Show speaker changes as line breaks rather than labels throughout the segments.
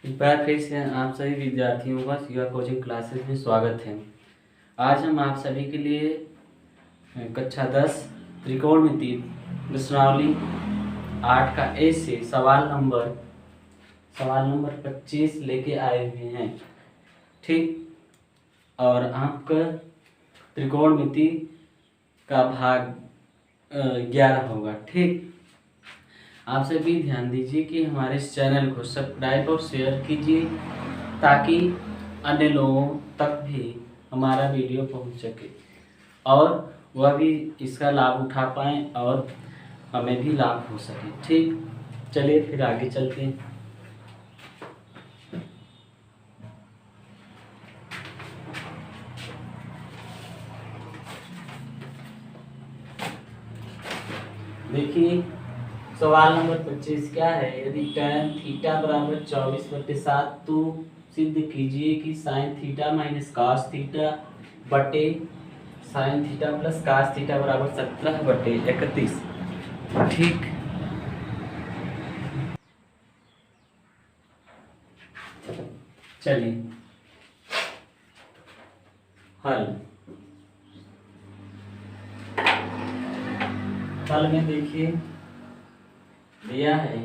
एक बार फिर से आप सभी विद्यार्थियों का शिवा कोचिंग क्लासेस में स्वागत है। आज हम आप सभी के लिए कक्षा 10 त्रिकोणमिति प्रश्नावली 8 का ए से सवाल नंबर 25 लेके आए हुए हैं। ठीक, और आपका त्रिकोणमिति का भाग 11 होगा। ठीक, आप सभी ध्यान दीजिए कि हमारे इस चैनल को सब्सक्राइब और शेयर कीजिए ताकि अन्य लोगों तक भी हमारा वीडियो पहुंच सके और वह भी इसका लाभ उठा पाएँ और हमें भी लाभ हो सके। ठीक, चलिए फिर आगे चलते हैं। देखिए सवाल नंबर 25 क्या है। यदि tan थीटा बराबर 24/7 तो सिद्ध कीजिए कि sin theta minus cos theta बटे sin theta plus cos theta बराबर 17/31। ठीक, चलिए हल में देखिए दिया है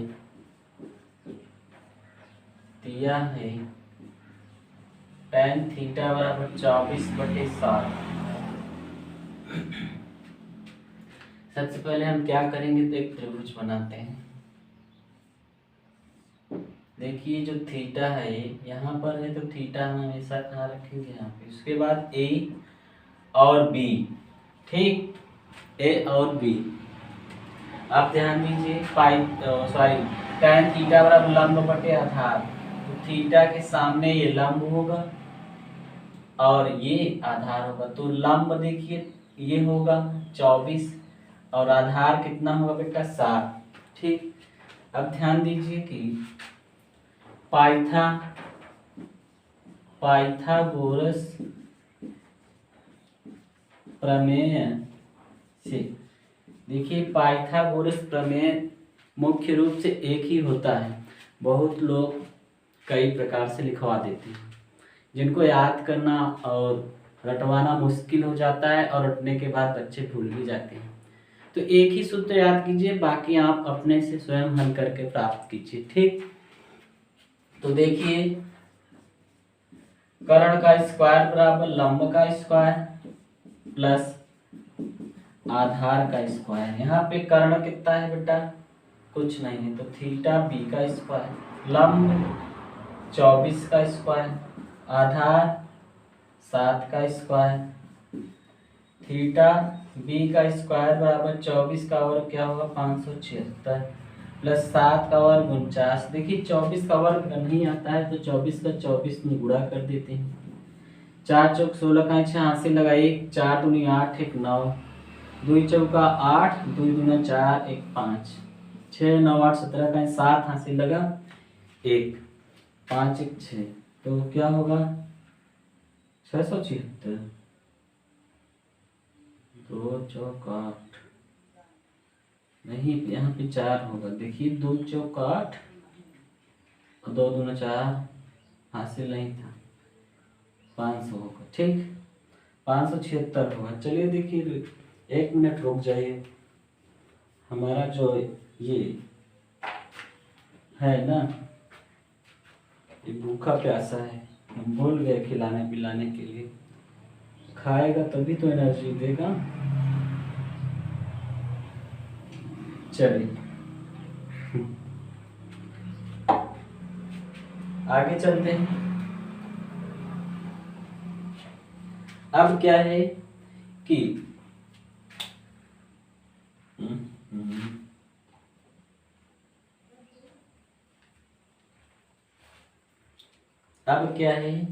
tan थीटा बराबर 24/7। सबसे पहले हम क्या करेंगे तो एक त्रिभुज बनाते हैं। देखिए जो थीटा है यहाँ पर है तो थीटा हम हमेशा कहाँ रखेंगे, यहाँ पे। उसके बाद ए और बी। ठीक, ए और बी आप ध्यान दीजिए। tan थीटा बराबर लंब बटे आधार, तो थीटा के सामने ये लंब होगा और ये आधार होगा। तो लंब देखिए ये होगा 24 और आधार कितना होगा बेटा 7। ठीक, अब ध्यान दीजिए कि पाइथागोरस प्रमेय से, देखिए पाइथागोरस प्रमेय मुख्य रूप से एक ही होता है। बहुत लोग कई प्रकार से लिखवा देते हैं जिनको याद करना और रटवाना मुश्किल हो जाता है और रटने के बाद बच्चे भूल भी जाते हैं। तो एक ही सूत्र याद कीजिए, बाकी आप अपने से स्वयं हल करके प्राप्त कीजिए। ठीक, तो देखिए कर्ण का स्क्वायर बराबर लंब का स्क्वायर प्लस आधार का स्क्वायर। यहाँ पे कर्ण कितना है बेटा, कुछ नहीं है, तो थीटा बी का स्क्वायर, लंब 24 का स्क्वायर, आधार 7 का स्क्वायर। थीटा बी का स्क्वायर बराबर 24 का वर्ग क्या होगा 576 प्लस 7 का वर्ग 49। देखिए 24 का वर्ग नहीं आता है तो 24 का 24 में गुणा कर देते हैं। 4 चौक 16 का 6 हाथ से लगाइए, 4 दूनी 8 1 9, 2 चौका 8, 2 दूना 4 1 5, 6 9 8 17 का 7 हाथ से लगा 1, 5 1 6, तो क्या होगा 676। 2 चौक 8 नहीं, यहाँ पे 4 होगा। देखिए 2 चौक 8 और 2 दूना 4 हासिल नहीं था, 500 होगा। ठीक, 576 होगा। चलिए देखिए 1 मिनट रुक जाइए। हमारा जो ये है ना, ये भूखा प्यासा है, हम भूल गए खिलाने पिलाने के लिए। खाएगा तभी तो एनर्जी देगा। चलिए आगे चलते हैं। अब क्या है कि अब क्या है,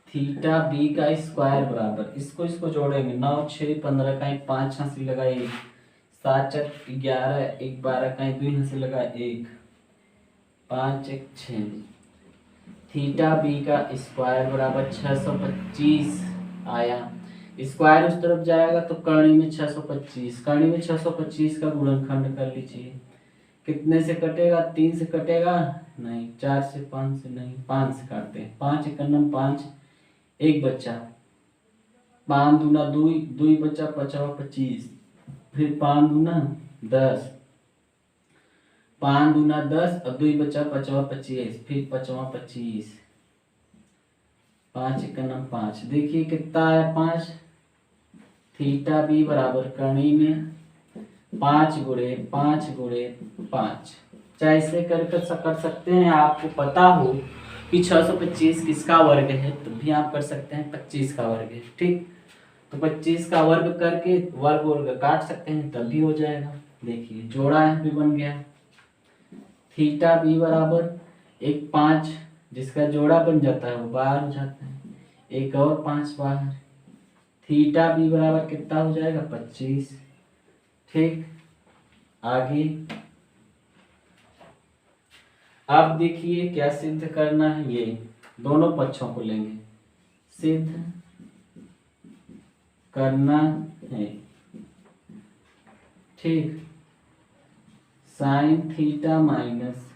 थीटा बी का स्क्वायर बराबर, इसको जोड़ेंगे 9 6 15 का 5 हंसी लगाए, 7 4 11 1 12 का 2 हंसी लगा 1, 5 1 6। थीटा बी का स्क्वायर बराबर 625 आया। स्क्वायर उस तरफ जाएगा तो कर्णी में 625, कर्णी में 625 का गुणनखंड कर लीजिए, कितने से कटेगा? 3 से कटेगा नहीं, 4 से, 5 से नहीं, 5 से काटते हैं। 5 एकम 5, एक बच्चा, 5 दूना 2, 2 बच्चा, 5 25, फिर 5 दूना 10, 5 दूना 10 और 2 बच्चा, 5 25, फिर 5 25, 5 एकम 5। देखिए कितना है? 5। थीटा बी बराबर करनी में 5 गुणे 5 गुणे 5, चाहे इसे कर सकते हैं। आपको पता हो कि 625 किसका वर्ग है तो भी आप कर सकते हैं 25 का वर्ग है। ठीक, तो 25 का वर्ग करके वर्ग वर्ग काट सकते हैं तब भी हो जाएगा। देखिए जोड़ा यहाँ पे बन गया, थीटा बी बराबर एक 5, जिसका जोड़ा बन जाता है वो बाहर हो जाता है, एक और 5 बाहर, थीटा बी बराबर कितना हो जाएगा? 25। ठीक, आगे अब देखिए क्या सिद्ध करना है। ये दोनों पक्षों को लेंगे, सिद्ध करना है। ठीक, sine theta minus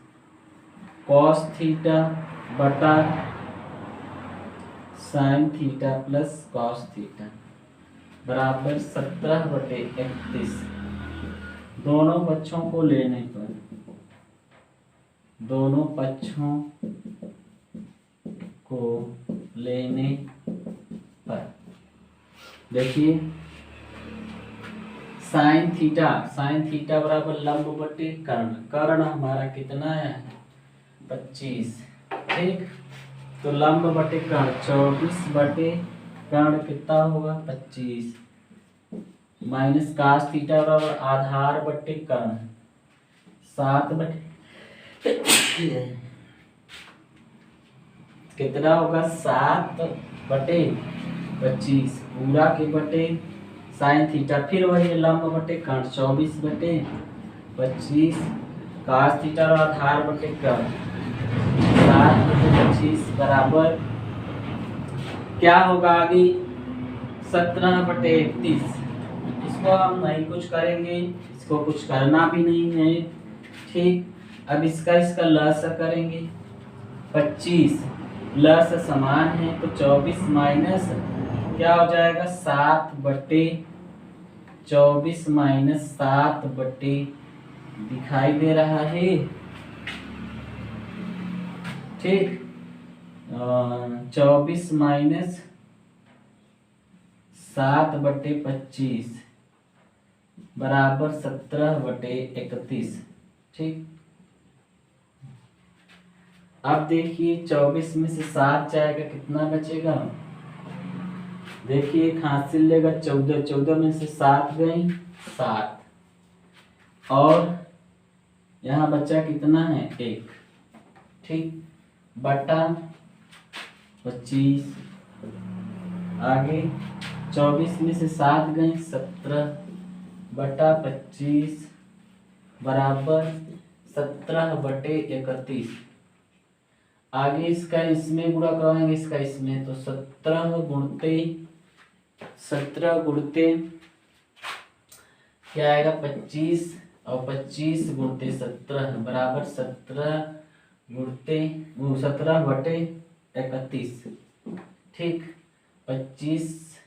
cos theta बटा sine theta plus cos theta बराबर 17/31। दोनों पक्षों को लेने पर, दोनों पक्षों को लेने पर देखिए साइन थीटा बराबर लंब बटे कर्ण, कर्ण हमारा कितना है? 25। ठीक, तो लंब बटे कर्ण 24 बटे कर्ण कितना होगा? 25, माइनस कास थीटा बराबर आधार बटे कर्ण 7 बटे कितना होगा? 7 बटे 25 पूरा के बटे साइन थीटा, फिर वही लंब बटे कर्ण 24 बटे 25 कास थीटा और आधार बटे कर्ण 7 बटे 25 बराबर क्या होगा आगे? 17/31। इसको हम नहीं कुछ करेंगे, इसको कुछ करना भी नहीं है। ठीक, अब इसका लसा करेंगे। 25 लस समान है तो 24 माइनस क्या हो जाएगा? 7/24 माइनस 7 बटे दिखाई दे रहा है। ठीक, 24 माइनस 7/25 बराबर 17/31। ठीक, अब देखिए 24 में से 7 जाएगा, कितना बचेगा? देखिए एक हासिल लेगा 14, 14 में से 7 गई 7, और यहाँ बच्चा कितना है? 1। ठीक, बटा 25, आगे 24 में से 7 गई 17 बटा 25 बराबर 17/31। आगे इसका इसमें गुणा करवाएंगे, इसका इसमें, तो 17 गुणते क्या आएगा? 25, और 25 गुणते 17 बराबर 17/31। ठीक, 25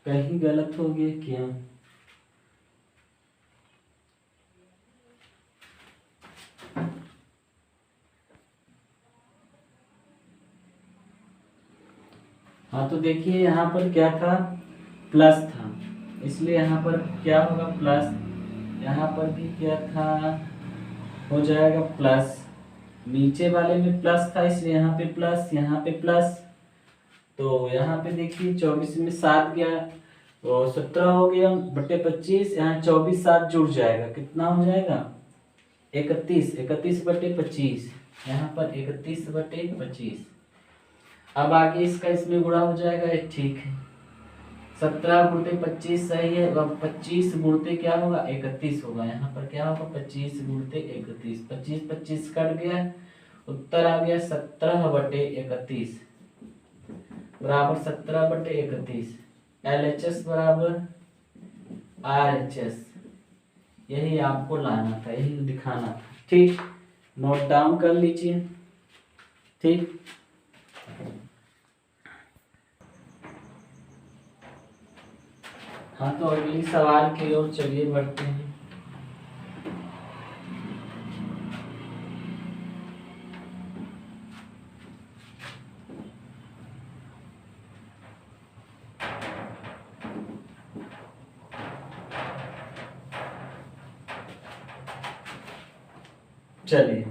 कहीं गलत हो गया क्या? हाँ, तो देखिए यहाँ पर क्या था? प्लस था, इसलिए यहाँ पर क्या होगा? प्लस। यहाँ पर भी क्या था? हो जाएगा प्लस। नीचे वाले में प्लस था इसलिए यहाँ पे प्लस, यहाँ पे प्लस। तो यहाँ पे देखिए 24 में 7 गया तो 17 हो गया बटे 25, यहाँ 24 7 जुड़ जाएगा, कितना हो जाएगा? 31, 31/25, यहाँ पर 31/25। अब आगे इसका इसमें गुणा हो जाएगा, ये ठीक है। 17 गुणते 25 सही है, अब 25 गुणते क्या होगा? 31 होगा। यहाँ पर क्या होगा? 25 गुणते 31, 25 25 कट गया, उत्तर आ गया 17/31 बराबर 17/31। LHS बराबर RHS, यही आपको लाना था, यही दिखाना था। ठीक, नोट डाउन कर लीजिए। ठीक, हाँ तो अगली सवाल की ओर चलिए बढ़ते हैं। चलिए,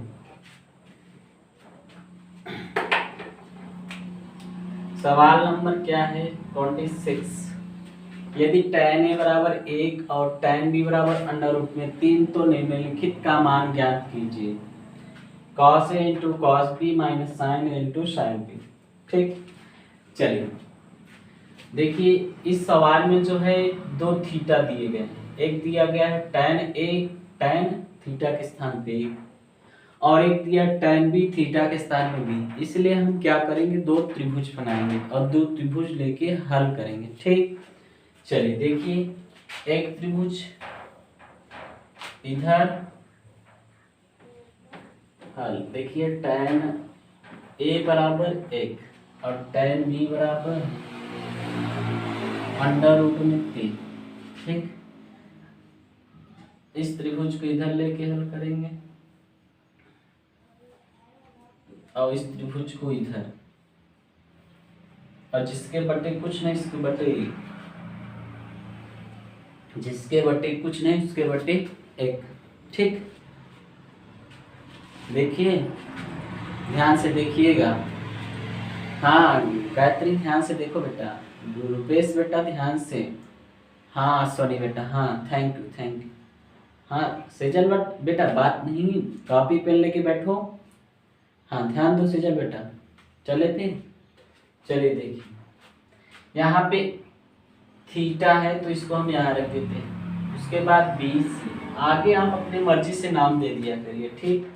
सवाल नंबर क्या है 26। यदि tan a बराबर 1 और tan b बराबर √3 तो निम्नलिखित का मान ज्ञात कीजिए। cos a into cos B minus sine a into sine B. ठीक, चलिए देखिए, इस सवाल में जो है दो थीटा दिए गए हैं। एक दिया गया है tan a tan थीटा के स्थान पे एक, और एक दिया tan b थीटा के स्थान पे b। इसलिए हम क्या करेंगे, दो त्रिभुज बनाएंगे और दो त्रिभुज लेके हल करेंगे। ठीक, चलिए देखिए, एक त्रिभुज इधर हल। देखिए tan a बराबर 1 और tan b बराबर √3। ठीक, इस त्रिभुज को इधर लेके हल करेंगे और इस त्रिभुज को इधर, और जिसके बटे कुछ नहीं इसके बटे एक, जिसके बटे कुछ नहीं उसके बटे एक। ठीक, देखिए ध्यान से देखिएगा। हाँ गायत्री ध्यान से देखो बेटा, रुपेश बेटा ध्यान से। हाँ सॉरी बेटा, हाँ थैंक यू थैंक यू। हाँ सेजल बट बेटा बात नहीं, कॉपी पेन लेके बैठो। हाँ ध्यान दो सेजल बेटा। चले फिर, चलिए देखिए, यहाँ पे थीटा है तो इसको हम यहाँ रख देते हैं। उसके बाद 20, आगे हम अपनी मर्जी से नाम दे दिया करिए। ठीक,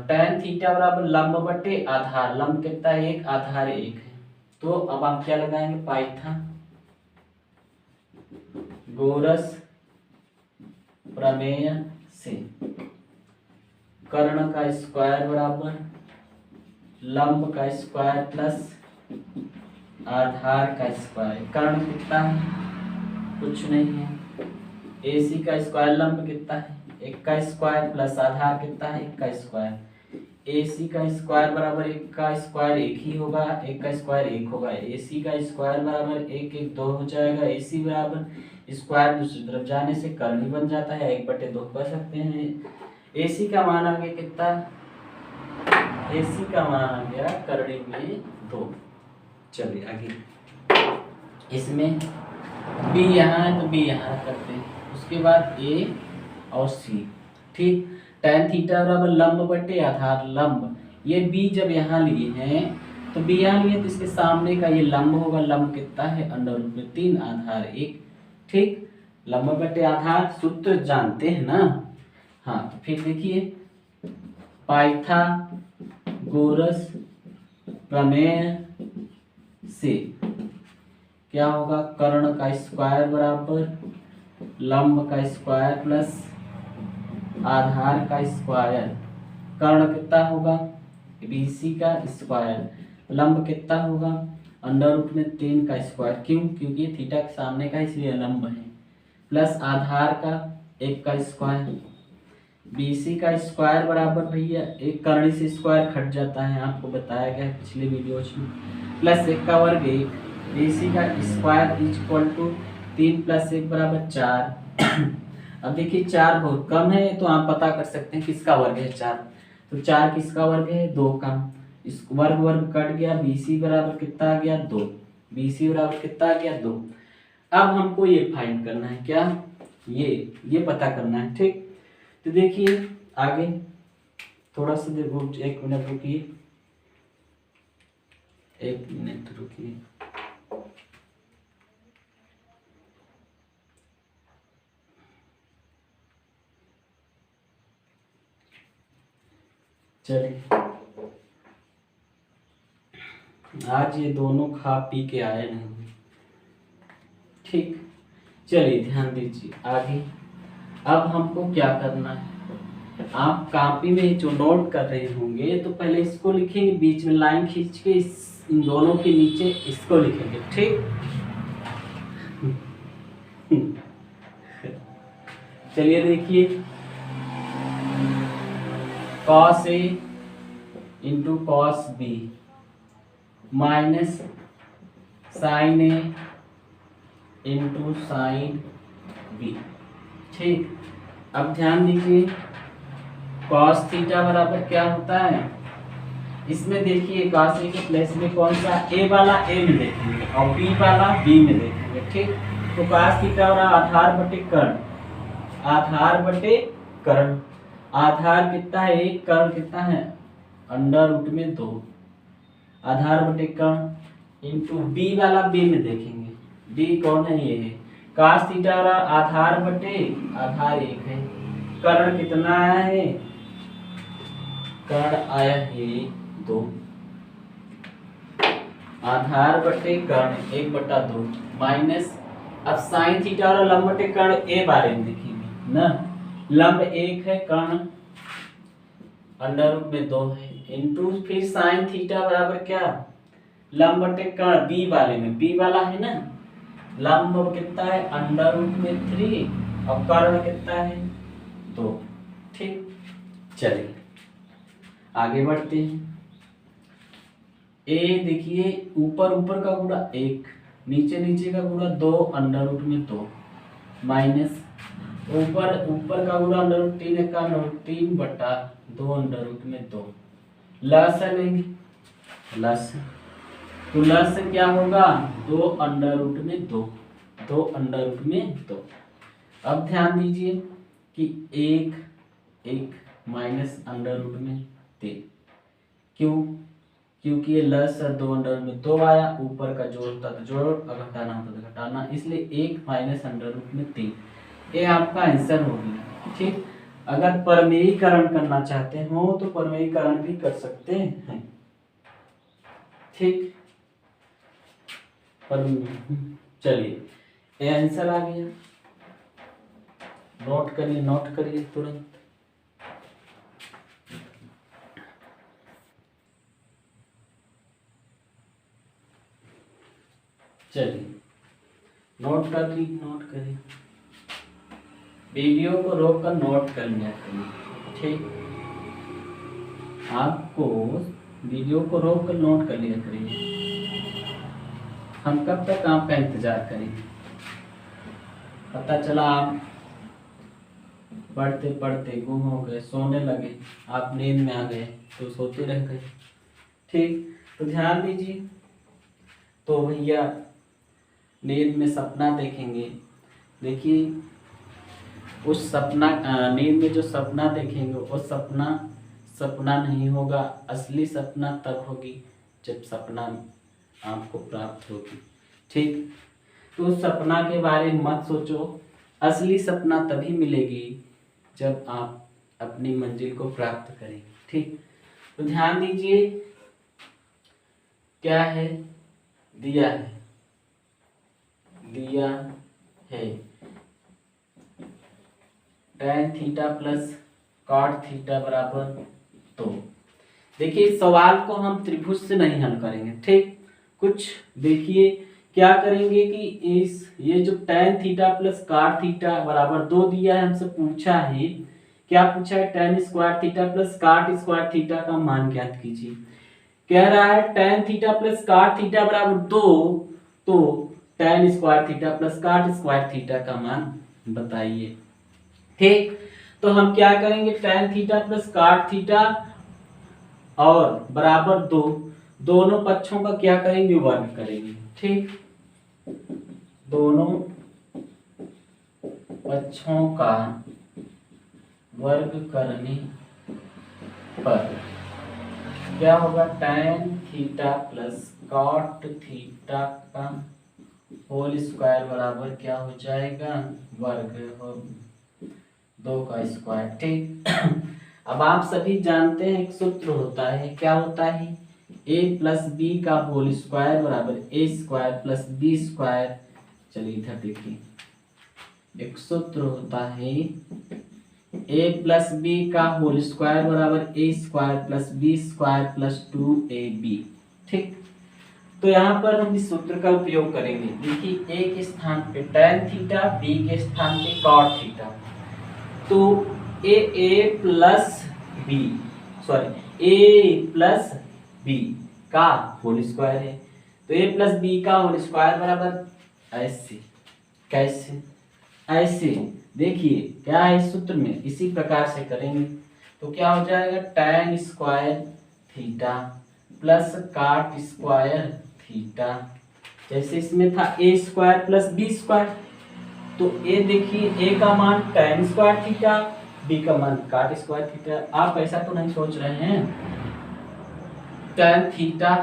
tan थीटा बराबर लंब बटे आधार। लंब कितना है 1, आधार 1 है। तो अब हम क्या लगाएंगे, पाइथन गोरस प्रमेय से कर्ण का स्क्वायर बराबर लंब का स्क्वायर प्लस आधार का स्क्वायर। कर्ण कितना है, कुछ नहीं है। AC का स्क्वायर लंब कितना है, 1 का स्क्वायर प्लस आधार कितना है 1 का स्क्वायर। AC का स्क्वायर बराबर 1 का स्क्वायर 1 ही होगा, 1 का स्क्वायर 1 होगा। AC का स्क्वायर बराबर 1 1 2 हो जाएगा। AC बराबर स्क्वायर दूसरी तरफ जाने से कर्ण ही बन जाता है, 1/2 कर सकते हैं। AC का मान आ गया कितना, AC का मान आ गया करणी में 2। चलिए आगे, इसमें B यहाँ है तो B यहाँ करते हैं। उसके बाद A और C। ठीक, tan थीटा बराबर लंब बटे आधार। लंब ये B जब यहाँ लिए हैं तो B यहाँ लिए तो इसके सामने का ये लंब होगा। लंब कितना है √3 आधार 1। ठीक, लंब बटे आधार सूत्र जानते हैं ना। हाँ तो फिर देखिए, पाइथागोरस प्रमेय से क्या होगा, कर्ण का स्क्वायर बराबर लंब का स्क्वायर प्लस आधार का स्क्वायर। कर्ण कितना होगा, BC का स्क्वायर। लंब कितना होगा, √3 का स्क्वायर। क्यों, क्योंकि ये थीटा के सामने का इसलिए लंब है, प्लस आधार का 1 का स्क्वायर। BC का स्क्वायर बराबर भैया एक करणी से स्क्वायर कट जाता है, आपको बताया गया है पिछले वीडियोज में, प्लस 1 का वर्ग 1। BC का स्क्वायर इक्वल टू 3 + 1 = 4। अब देखिए 4 बहुत कम है तो आप पता कर सकते हैं किसका वर्ग है 4। तो 4 किसका वर्ग है, 2 का। इस वर्ग वर्ग कट गया, BC बराबर कितना आ गया 2। BC बराबर कितना आ गया 2। अब हमको ये फाइंड करना है, क्या, ये पता करना है। ठीक, तो देखिए आगे थोड़ा सा देखो, 1 मिनट रुकिए, 1 मिनट रुकिए। चलिए, आज ये दोनों खा पी के आए नहीं। ठीक, चलिए ध्यान दीजिए आगे। अब हमको क्या करना है, आप कॉपी में जो नोट कर रहे होंगे तो पहले इसको लिखेंगे, बीच में लाइन खींच के इन दोनों के नीचे इसको लिखेंगे, ठीक। चलिए देखिए, cos A into cos B minus sin A into sin B, ठीक। अब ध्यान दीजिए, cos थीटा बराबर क्या होता है, इसमें देखिए cos A के प्लेस में कौन सा, A वाला A में देखेंगे और B वाला B में देखेंगे, ठीक। तो cos थीटा और आधार बटे कर्ण, आधार बटे कर्ण, आधार कितना है 1, कर्ण कितना है अंडर रूट में 2, आधार बटे कर्ण इंटू B वाला B में देखेंगे, B कौन है, ये है cos थीटा और आधार बटे आधार 1 है, कर्ण कितना आया है, कर्ण आया है 2, आधार बटे कर्ण 1/2 माइनस, अब साइन थीटा और लंब बटे कर्ण ए बारे में देखेंगे ना, लंब 1 है, कर्ण अंडर रूट में 2 है, इंटू फिर साइन थीटा बराबर क्या, लंब बटे कर्ण बी वाले में, बी वाला है ना, लंब कितना है अंडर रूट में 3 और कर्ण कितना है 2, ठीक। चलिए आगे बढ़ते हैं। ए देखिए, ऊपर ऊपर का गुणा 1, नीचे नीचे का गुणा 2 अंडर रूट में 2 माइनस, ऊपर ऊपर का गुणा अंडर रूट 3 का 3/2 अंडर रूट में 2, लस लेंगे, लस तो लस क्या होगा 2 अंडर रूट में 2, 2 अंडर रूट में 2। अब ध्यान दीजिए कि 1 माइनस अंडर रूट में 3, क्यों, क्योंकि ये लस 2 अंडर में 2 आया, ऊपर का जोड़ होता तो जोड़ और घटाना होता तो घटाना, इसलिए 1 माइनस अंडर रूट में 3, ये आपका आंसर हो गया, ठीक। अगर परमेयीकरण करना चाहते हो तो परमेयीकरण भी कर सकते हैं, ठीक। चलिए ये आंसर आ गया, नोट करिए, नोट करिए तुरंत। चलिए नोट कर ली, नोट करिए, वीडियो को रोक कर नोट कर लिया करिए, ठीक। आपको वीडियो को रोक कर नोट कर लिया करिए, हम कब तक आपका इंतजार करेंगे, पता चला आप पढ़ते पढ़ते गुम हो गए, सोने लगे, आप नींद में आ गए तो सोते रह गए, ठीक। तो ध्यान दीजिए, तो भैया नींद में सपना देखेंगे, देखिए उस सपना नींद में जो सपना देखेंगे वो सपना सपना नहीं होगा, असली सपना तब होगी जब सपना आपको प्राप्त होगी, ठीक। तो सपना के बारे में मत सोचो, असली सपना तभी मिलेगी जब आप अपनी मंजिल को प्राप्त करेंगे, ठीक। तो ध्यान दीजिए, क्या है, दिया है, दिया है tan theta plus cot theta बराबर 2। देखिए सवाल को हम त्रिभुज से नहीं हल करेंगे, ठीक। कुछ देखिए क्या करेंगे कि इस ये जो tan theta plus cot theta बराबर 2 दिया है, हमसे पूछा है, क्या पूछा है, tan square theta plus cot square theta का मान ज्ञात कीजिए। कह रहा है tan theta plus cot theta बराबर 2, तो tan square theta plus cot square theta का मान बताइए, ठीक। तो हम क्या करेंगे, tan theta plus cot theta और बराबर 2, दोनों पक्षों का क्या करेंगे, वर्ग करेंगे, ठीक। दोनों पक्षों का वर्ग करने पर क्या होगा, tan theta plus cot theta का होल स्क्वायर बराबर क्या हो जाएगा, वर्ग हो 2 का स्क्वायर, ठीक। अब आप सभी जानते हैं एक सूत्र होता है, क्या होता है, a प्लस बी का होल स्क्वायर बराबर a square plus B square. चलिए इधर देखिए, एक सूत्र होता है ए प्लस बी का होल स्क्वायर बराबर A square plus B square plus 2ab। ठीक, तो यहाँ पर हम इस सूत्र का उपयोग करेंगे। देखिए ए के स्थान पे tan थीटा, बी के स्थान पे cot थीटा, तो ए प्लस बी सॉरी ए प्लस बी का होल स्क्वायर है, तो ए प्लस बी का होल स्क्वायर बराबर ऐसे, कैसे ऐसे, देखिए क्या है इस सूत्र में, इसी प्रकार से करेंगे तो क्या हो जाएगा tan square theta plus cot square theta. जैसे इसमें था ए स्क्वायर प्लस बी स्क्वायर, तो ए देखिए ए का मान tan स्क्वायर थीटा, बी का मान cot स्क्वायर थीटा। आप ऐसा तो नहीं सोच रहे हैं tan थीटा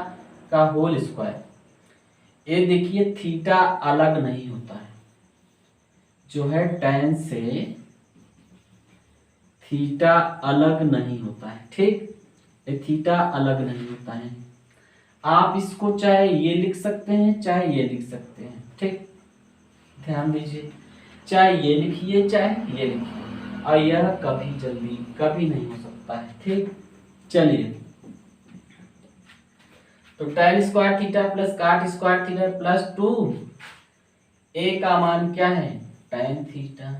का होल स्क्वायर, ये देखिए थीटा अलग नहीं होता है, जो है tan से थीटा अलग नहीं होता है। ठीक, ये थीटा अलग नहीं होता है। आप इसको चाहे ये लिख सकते हैं चाहे ये लिख सकते हैं। ठीक, ध्यान दीजिए, चाहे ये लिखिए चाहे ये लिखिए, और यह कभी जल्दी कभी नहीं हो सकता है। ठीक, चलिए तो tan square theta plus cot square theta plus 2 ए का मान क्या है tan थीटा,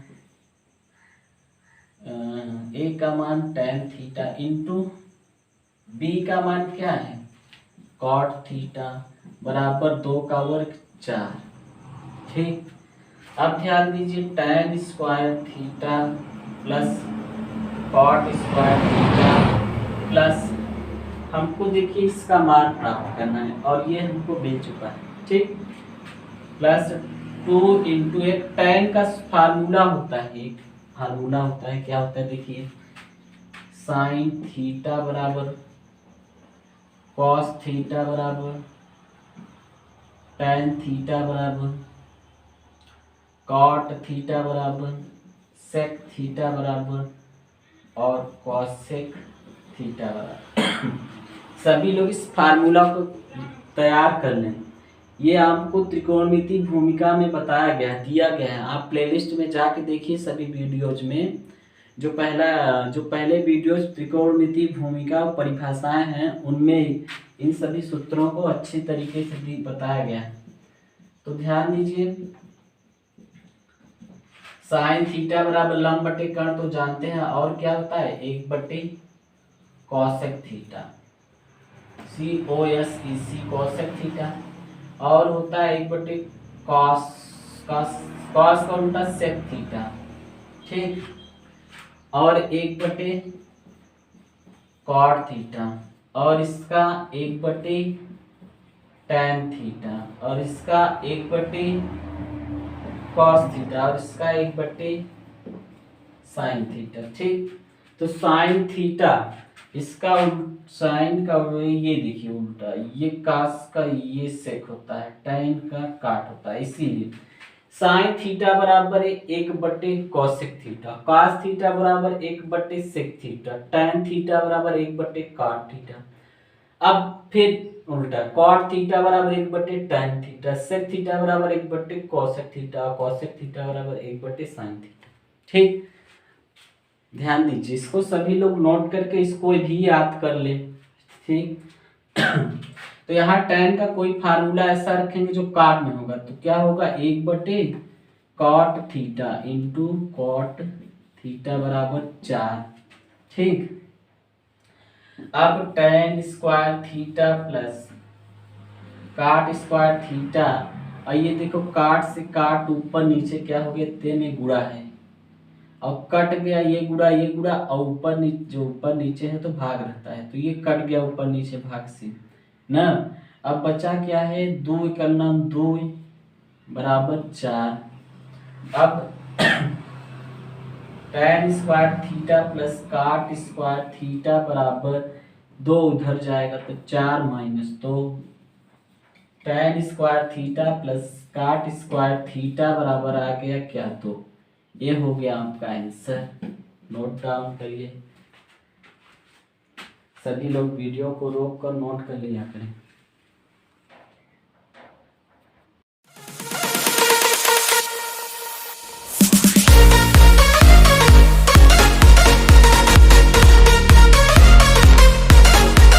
ए का मान tan थीटा इंटू बी का मान क्या है cot थीटा बराबर 2 का वर्ग 4। ठीक, अब ध्यान दीजिए tan square theta plus cot square theta plus, हमको देखिए इसका मान प्राप्त करना है और ये हमको मिल चुका है। ठीक, प्लस 2 इंटू एक tan का फार्मूला होता है, एक फार्मूला होता है, क्या होता है देखिए साइन थीटा बराबर कॉस थीटा बराबर tan थीटा बराबर कॉट थीटा बराबर सेक थीटा बराबर और कॉसेक थीटा बराबर। सभी लोग इस फार्मूला को तैयार कर लें, ये आपको त्रिकोणमिति भूमिका में बताया गया है, दिया गया है। आप प्लेलिस्ट में जाके देखिए सभी वीडियोज में, जो पहले वीडियोज त्रिकोणमिति भूमिका परिभाषाएं हैं उनमें इन सभी सूत्रों को अच्छी तरीके से भी बताया गया है। तो ध्यान दीजिए, साइन थीटा बराबर लंब बटे कर्ण तो जानते हैं, और क्या होता है 1/cosec theta, COSEC cosec theta, और होता है 1/cos का उल्टा sec थीटा। ठीक, और 1/cot थीटा, और इसका 1/tan थीटा, और इसका 1/cos थीटा, और इसका 1/sin थीटा। ठीक, तो साइन थीटा इसका साइन का ये देखिए उल्टा, ये कास का ये सेक होता है, tan का काट होता है, इसीलिए साइन थीटा बराबर 1/cosec थीटा, cos थीटा बराबर 1/sec थीटा, tan थीटा बराबर 1/cot थीटा। अब फिर उल्टा cot थीटा बराबर 1/tan थीटा, sec थीटा बराबर 1/cosec थीटा, cosec थीटा बराबर 1/sin थीटा। ठीक, ध्यान दीजिए, इसको सभी लोग नोट करके इसको भी याद कर ले। ठीक, तो यहाँ tan का कोई फार्मूला ऐसा रखेंगे जो cot में होगा, तो क्या होगा 1/cot theta into cot theta बराबर 4। ठीक, अब tan square theta plus cot square theta, और ये देखो cot से cot ऊपर नीचे क्या हो गया, ते में गुणा है, और कट गया ये गुणा, और ऊपर नीचे जो ऊपर नीचे है तो भाग रहता है, तो ये कट गया ऊपर नीचे भाग से ना। अब बचा क्या है 2 का नाम 2 बराबर 4। अब tan square theta plus cot square theta बराबर 2 उधर जाएगा तो 4 - 2, tan square theta plus cot square theta बराबर आ गया क्या 2। ये हो गया आपका आंसर, नोट डाउन करिए। सभी लोग वीडियो को रोक कर नोट कर लिया करें।